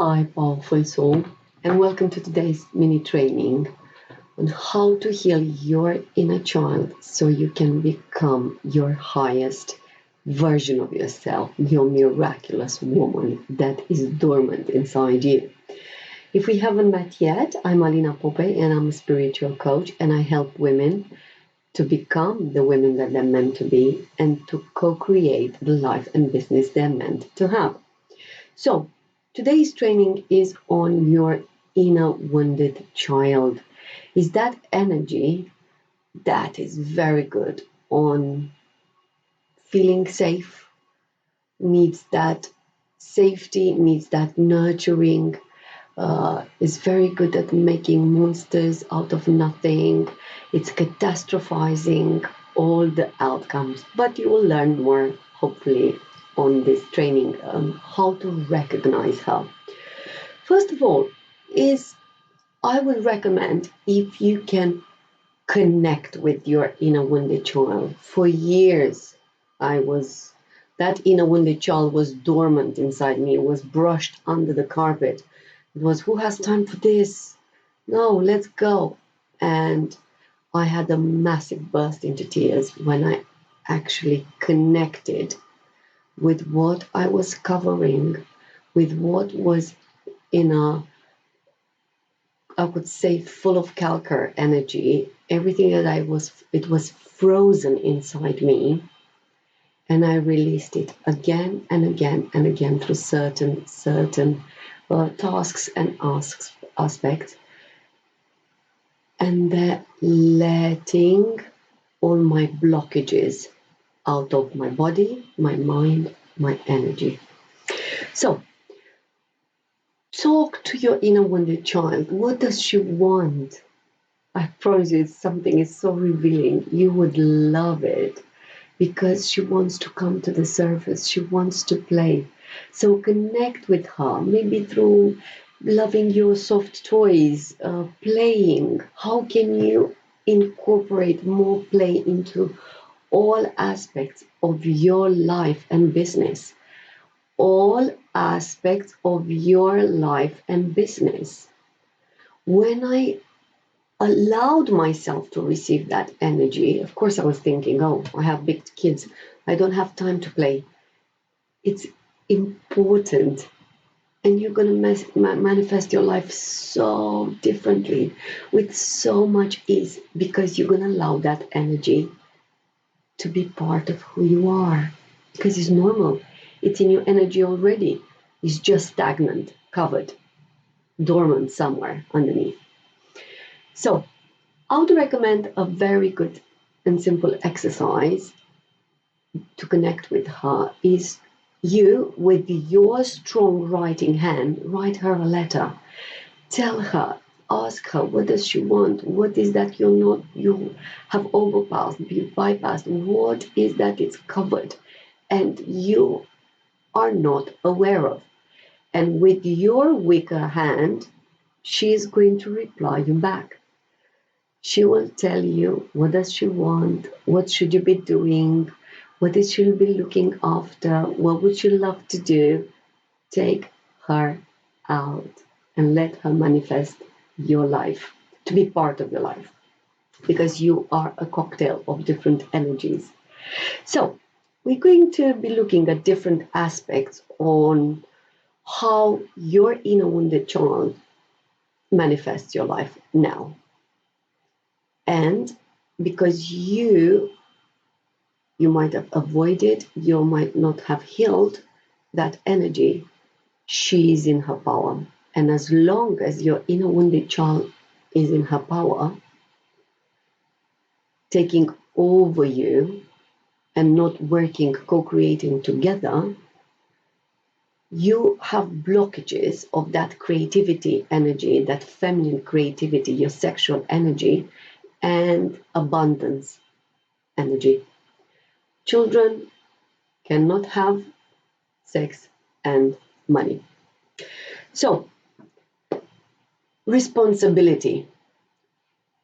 Hi, powerful soul, and welcome to today's mini training on how to heal your inner child so you can become your highest version of yourself, your miraculous woman that is dormant inside you. If we haven't met yet, I'm Alina Pope and I'm a spiritual coach, and I help women to become the women that they're meant to be and to co-create the life and business they're meant to have. So, today's training is on your inner wounded child. Is that energy that is very good on feeling safe, needs that safety, needs that nurturing, is very good at making monsters out of nothing. It's catastrophizing all the outcomes, but you will learn more, hopefully, on this training how to recognize her. First of all, is I would recommend if you can connect with your inner wounded child. For years, that inner wounded child was dormant inside me, it was brushed under the carpet. It was, who has time for this? No, let's go. And I had a massive burst into tears when I actually connected with what I was covering, with what was in a, I would say, full of calcar energy. Everything that it was frozen inside me, and I released it again and again and again through certain tasks and aspects, and that letting all my blockages out of my body, my mind, my energy. So talk to your inner wounded child. What does she want? I promise you, something is so revealing. You would love it because she wants to come to the surface. She wants to play. So connect with her, maybe through loving your soft toys, playing. How can you incorporate more play into all aspects of your life and business? All aspects of your life and business. When I allowed myself to receive that energy, of course, I was thinking, oh, I have big kids, I don't have time to play. It's important, and you're going to manifest your life so differently with so much ease because you're going to allow that energy to be part of who you are, because it's normal. It's in your energy already. It's just stagnant, covered, dormant somewhere underneath. So I would recommend a very good and simple exercise to connect with her is you, with your strong writing hand, write her a letter. Tell her, ask her, what does she want? What is that you have overpassed, bypassed? What is that it's covered and you are not aware of? And with your weaker hand, she is going to reply you back. She will tell you what does she want, what should you be doing, what is she be looking after, what would she love to do. Take her out and let her manifest your life, to be part of your life, because you are a cocktail of different energies. So we're going to be looking at different aspects on how your inner wounded child manifests your life now. And because you might have avoided, you might not have healed that energy, she is in her power. And as long as your inner wounded child is in her power, taking over you and not working, co-creating together, you have blockages of that creativity energy, that feminine creativity, your sexual energy, and abundance energy. Children cannot have sex and money. So, responsibility.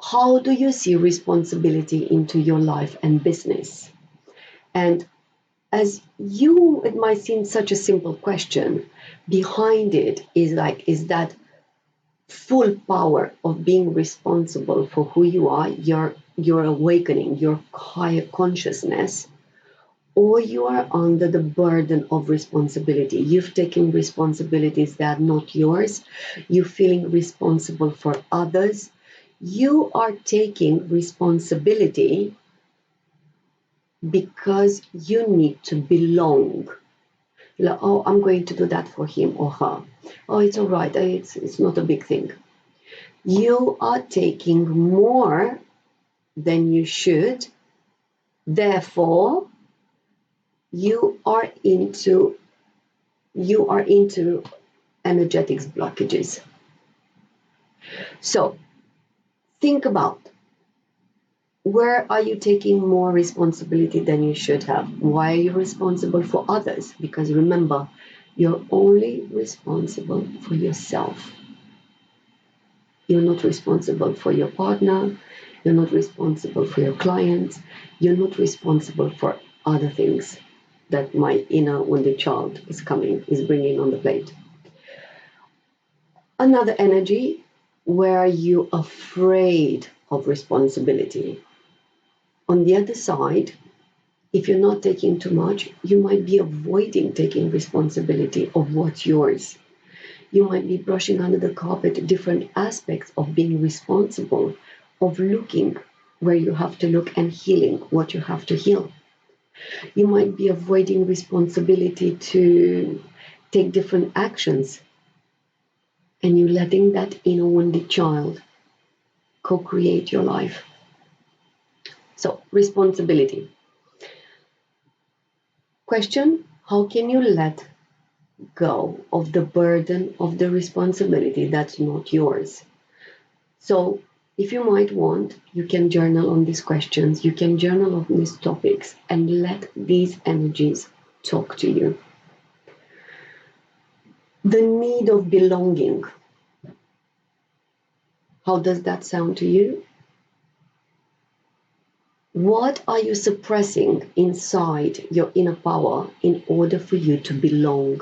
How do you see responsibility into your life and business? And As you, it might seem such a simple question. Behind it is that full power of being responsible for who you are, your awakening, your higher consciousness, or you are under the burden of responsibility. You've taken responsibilities that are not yours. You're feeling responsible for others. You are taking responsibility because you need to belong. Like, oh, I'm going to do that for him or her. Oh, it's all right. It's not a big thing. You are taking more than you should. Therefore, you are into energetics blockages. So think about, where are you taking more responsibility than you should have? Why are you responsible for others? Because remember, you're only responsible for yourself. You're not responsible for your partner. You're not responsible for your clients. You're not responsible for other things that my inner wounded child is bringing on the plate. Another energy where you're afraid of responsibility. On the other side, if you're not taking too much, you might be avoiding taking responsibility of what's yours. You might be brushing under the carpet different aspects of being responsible, of looking where you have to look and healing what you have to heal. You might be avoiding responsibility to take different actions, and you letting that inner wounded child co-create your life. So, responsibility. Question: how can you let go of the burden of the responsibility that's not yours? So, if you might want, you can journal on these questions, you can journal on these topics, and let these energies talk to you. The need of belonging. How does that sound to you? What are you suppressing inside your inner power in order for you to belong?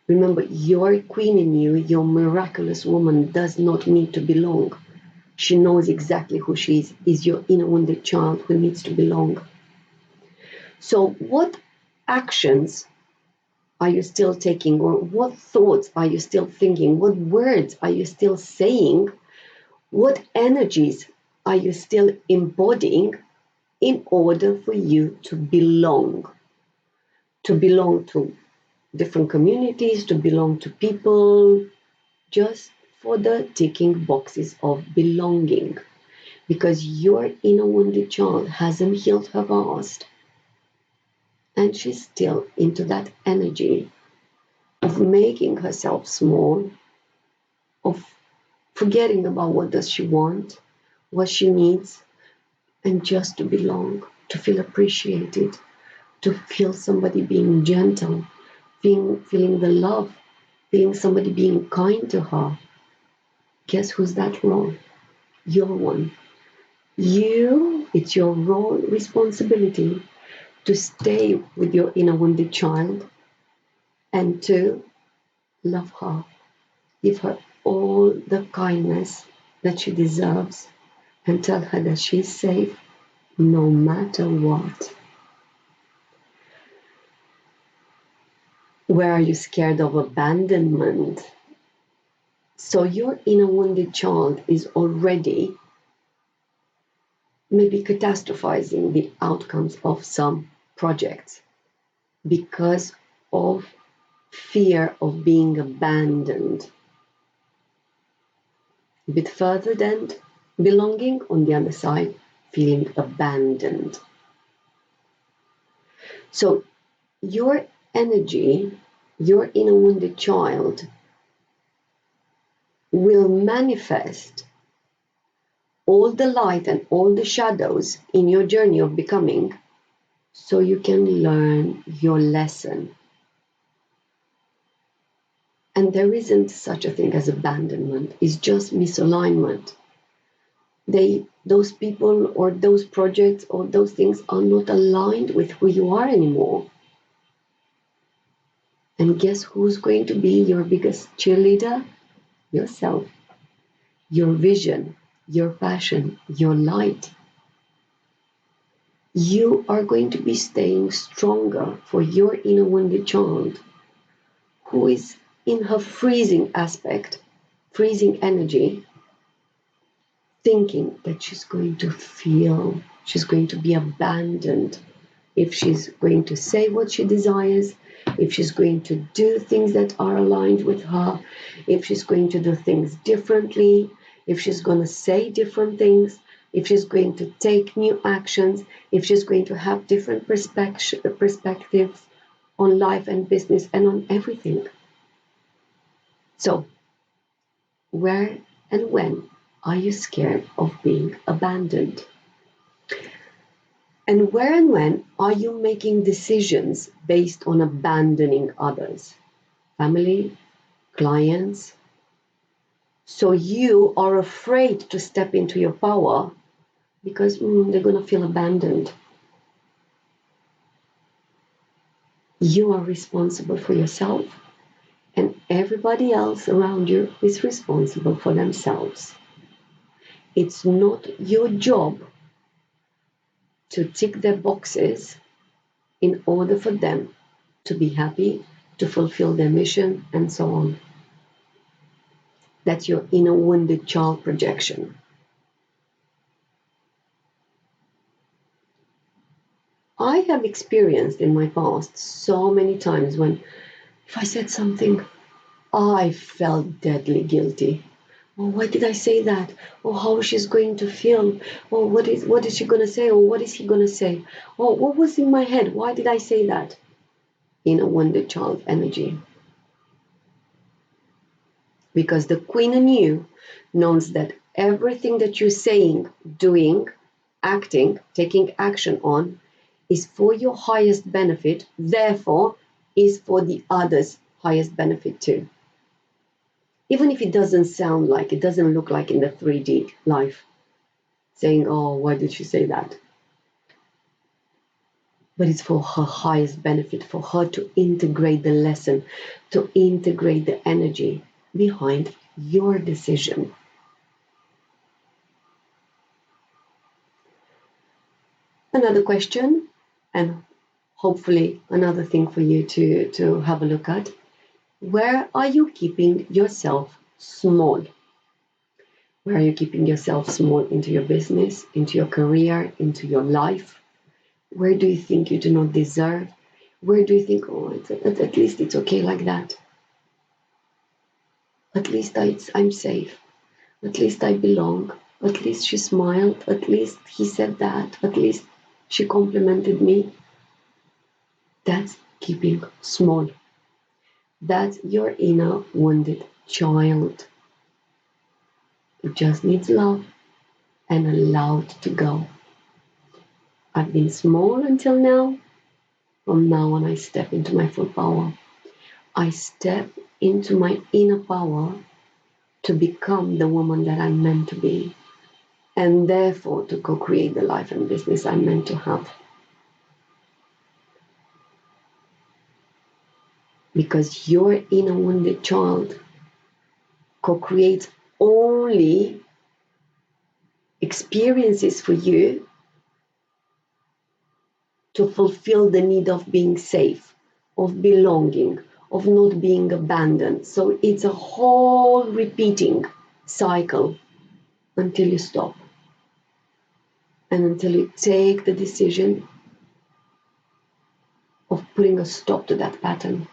Remember, your queen in you, your miraculous woman, does not need to belong. She knows exactly who she is your inner wounded child who needs to belong. So what actions are you still taking, or what thoughts are you still thinking? What words are you still saying? What energies are you still embodying in order for you to belong? To belong to different communities, to belong to people, just for the ticking boxes of belonging. Because your inner wounded child hasn't healed her past, and she's still into that energy of making herself small, of forgetting about what does she want, what she needs, and just to belong, to feel appreciated, to feel somebody being gentle, feeling the love, feeling somebody being kind to her. Guess who's that role? Your one. It's your role, responsibility to stay with your inner wounded child and to love her. Give her all the kindness that she deserves and tell her that she's safe no matter what. Where are you scared of abandonment? So your inner wounded child is already maybe catastrophizing the outcomes of some projects because of fear of being abandoned. A bit further than belonging, on the other side, feeling abandoned. So your energy, your inner wounded child, will manifest all the light and all the shadows in your journey of becoming so you can learn your lesson. And there isn't such a thing as abandonment, it's just misalignment. Those people or those projects or those things are not aligned with who you are anymore. And guess who's going to be your biggest cheerleader? Yourself. Your vision, your passion, your light. You are going to be staying stronger for your inner wounded child, who is in her freezing aspect, freezing energy, thinking that she's going to feel, she's going to be abandoned if she's going to say what she desires, if she's going to do things that are aligned with her, if she's going to do things differently, if she's going to say different things, if she's going to take new actions, if she's going to have different perspectives on life and business and on everything. So, where and when are you scared of being abandoned? And where and when are you making decisions based on abandoning others? Family, clients. So you are afraid to step into your power because they're going to feel abandoned. You are responsible for yourself, and everybody else around you is responsible for themselves. It's not your job to tick their boxes in order for them to be happy, to fulfill their mission, and so on. That's your inner wounded child projection. I have experienced in my past so many times when if I said something, I felt deadly guilty. Oh, why did I say that? Oh, how she's going to feel? Oh, what is she going to say? Or what is he going to say? Oh, what was in my head? Why did I say that? Inner wounded child energy. Because the queen in you knows that everything that you're saying, doing, acting, taking action on is for your highest benefit, therefore is for the other's highest benefit too. Even if it doesn't sound like, it doesn't look like in the 3D life, saying, oh, why did she say that? But it's for her highest benefit, for her to integrate the lesson, to integrate the energy behind your decision. Another question, and hopefully another thing for you to have a look at. Where are you keeping yourself small? Where are you keeping yourself small into your business, into your career, into your life? Where do you think you do not deserve? Where do you think, oh, at least it's okay like that? At least I'm safe. At least I belong. At least she smiled. At least he said that. At least she complimented me. That's keeping small. That's your inner wounded child. It just needs love and allowed to go. I've been small until now. From now on, I step into my full power. I step into my inner power to become the woman that I'm meant to be, and therefore to co-create the life and business I'm meant to have. Because your inner wounded child co-creates only experiences for you to fulfill the need of being safe, of belonging, of not being abandoned. So it's a whole repeating cycle until you stop and until you take the decision of putting a stop to that pattern,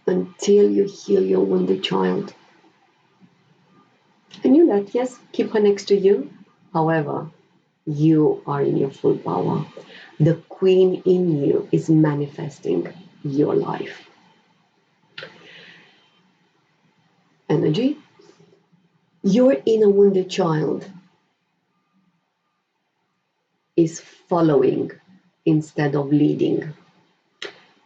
until you heal your wounded child. I knew that, yes, keep her next to you. However, you are in your full power. The queen in you is manifesting your life. Energy. Your inner wounded child is following instead of leading.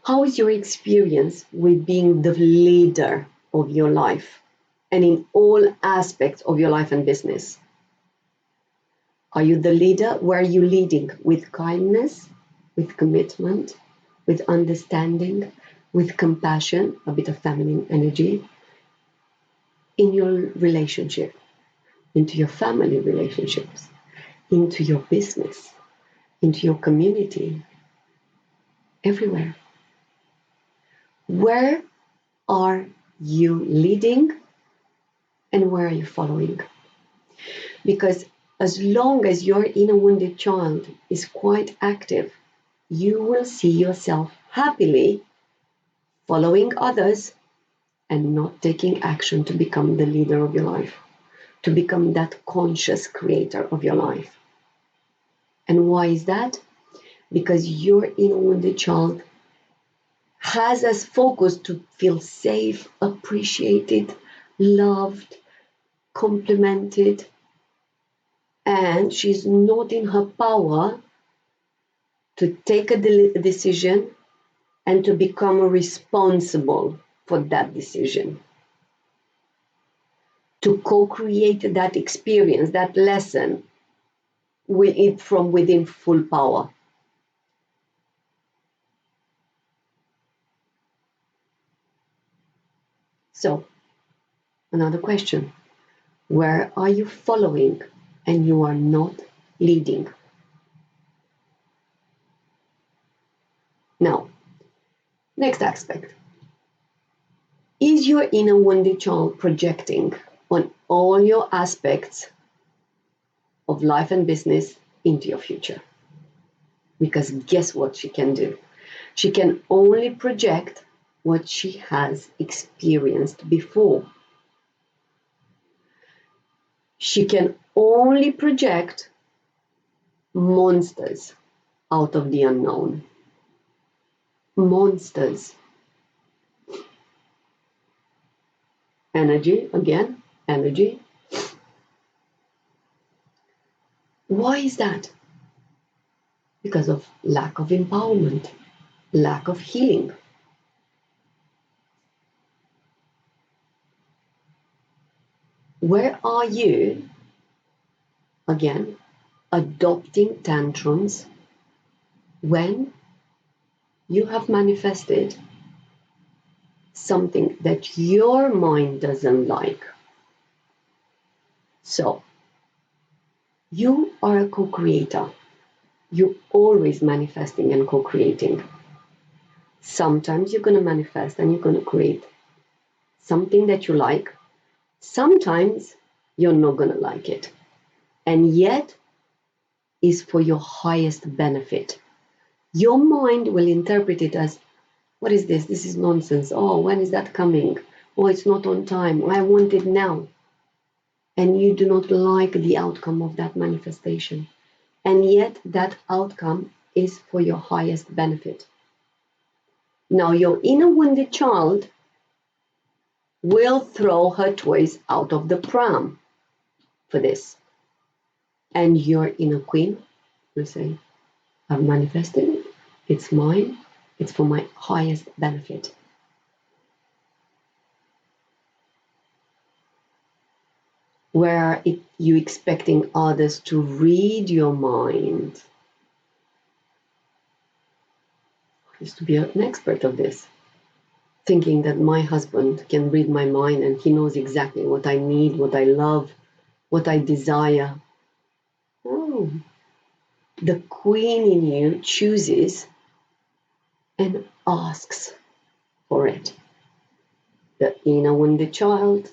How is your experience with being the leader of your life and in all aspects of your life and business? Are you the leader? Where are you leading? With kindness, with commitment, with understanding, with compassion, a bit of feminine energy in your relationship, into your family relationships, into your business, into your community, everywhere. Where are you leading and where are you following? Because as long as your inner wounded child is quite active, you will see yourself happily following others and not taking action to become the leader of your life, to become that conscious creator of your life. And why is that? Because your inner wounded child has as focus to feel safe, appreciated, loved, complimented, and she's not in her power to take a decision and to become responsible for that decision, to co-create that experience, that lesson with it from within full power. So, another question. Where are you following and you are not leading? Now, next aspect. Is your inner wounded child projecting on all your aspects of life and business into your future? Because guess what she can do? She can only project what she has experienced before. She can only project monsters out of the unknown. Monsters. Energy, again, energy. Why is that? Because of lack of empowerment, lack of healing. Where are you, again, adopting tantrums when you have manifested something that your mind doesn't like? So, you are a co-creator. You're always manifesting and co-creating. Sometimes you're going to manifest and you're going to create something that you like. Sometimes you're not going to like it. And yet, is for your highest benefit. Your mind will interpret it as, what is this? This is nonsense. Oh, when is that coming? Oh, it's not on time. I want it now. And you do not like the outcome of that manifestation. And yet that outcome is for your highest benefit. Now, your inner wounded child will throw her toys out of the pram for this. And your inner queen will say, I've manifested it. It's mine. It's for my highest benefit. Where are you expecting others to read your mind? I used to be an expert of this, thinking that my husband can read my mind and he knows exactly what I need, what I love, what I desire. Oh, the queen in you chooses and asks for it. The inner wounded child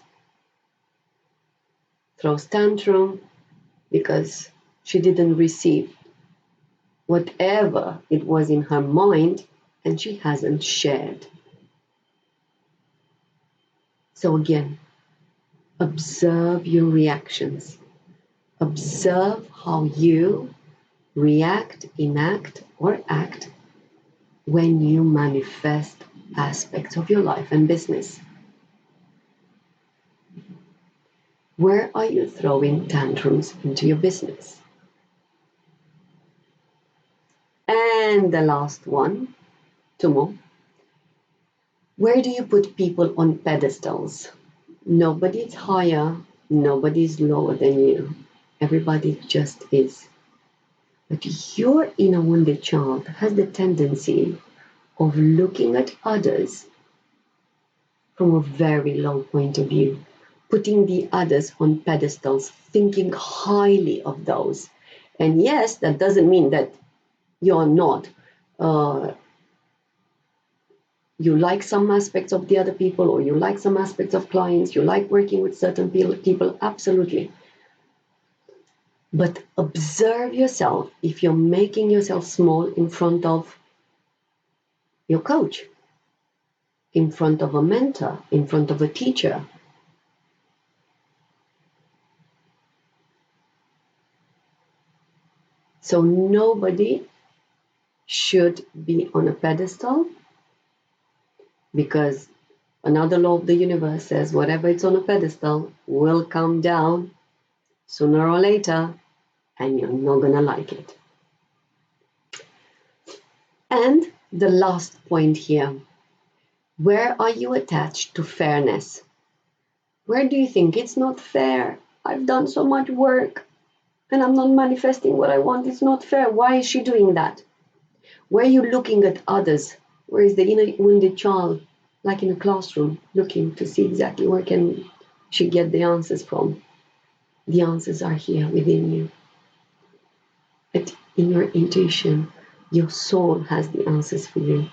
throws tantrum because she didn't receive whatever it was in her mind and she hasn't shared. So again, observe your reactions. Observe how you react, enact, or act when you manifest aspects of your life and business. Where are you throwing tantrums into your business? And the last one, two more. Where do you put people on pedestals? Nobody's higher, nobody's lower than you. Everybody just is. But your inner wounded child has the tendency of looking at others from a very low point of view, putting the others on pedestals, thinking highly of those. And yes, that doesn't mean that you're not. Uh, you like some aspects of the other people, or you like some aspects of clients, you like working with certain people, absolutely. But observe yourself if you're making yourself small in front of your coach, in front of a mentor, in front of a teacher. So nobody should be on a pedestal, because another law of the universe says whatever it's on a pedestal will come down sooner or later, and you're not going to like it. And the last point here, where are you attached to fairness? Where do you think it's not fair? I've done so much work and I'm not manifesting what I want. It's not fair. Why is she doing that? Where are you looking at others? Where is the inner wounded child, like in a classroom, looking to see exactly where can she get the answers from? The answers are here within you. But in your intuition, your soul has the answers for you.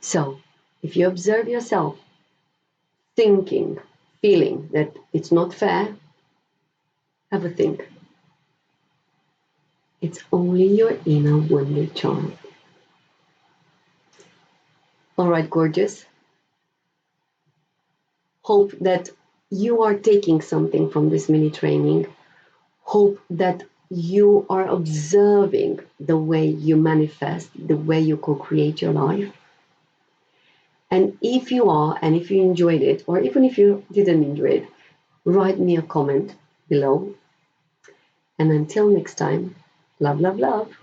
So if you observe yourself thinking, feeling that it's not fair, have a think. It's only your inner wounded child. All right, gorgeous. Hope that you are taking something from this mini training. Hope that you are observing the way you manifest, the way you co-create your life. And if you are, and if you enjoyed it, or even if you didn't enjoy it, write me a comment below. And until next time, love, love, love.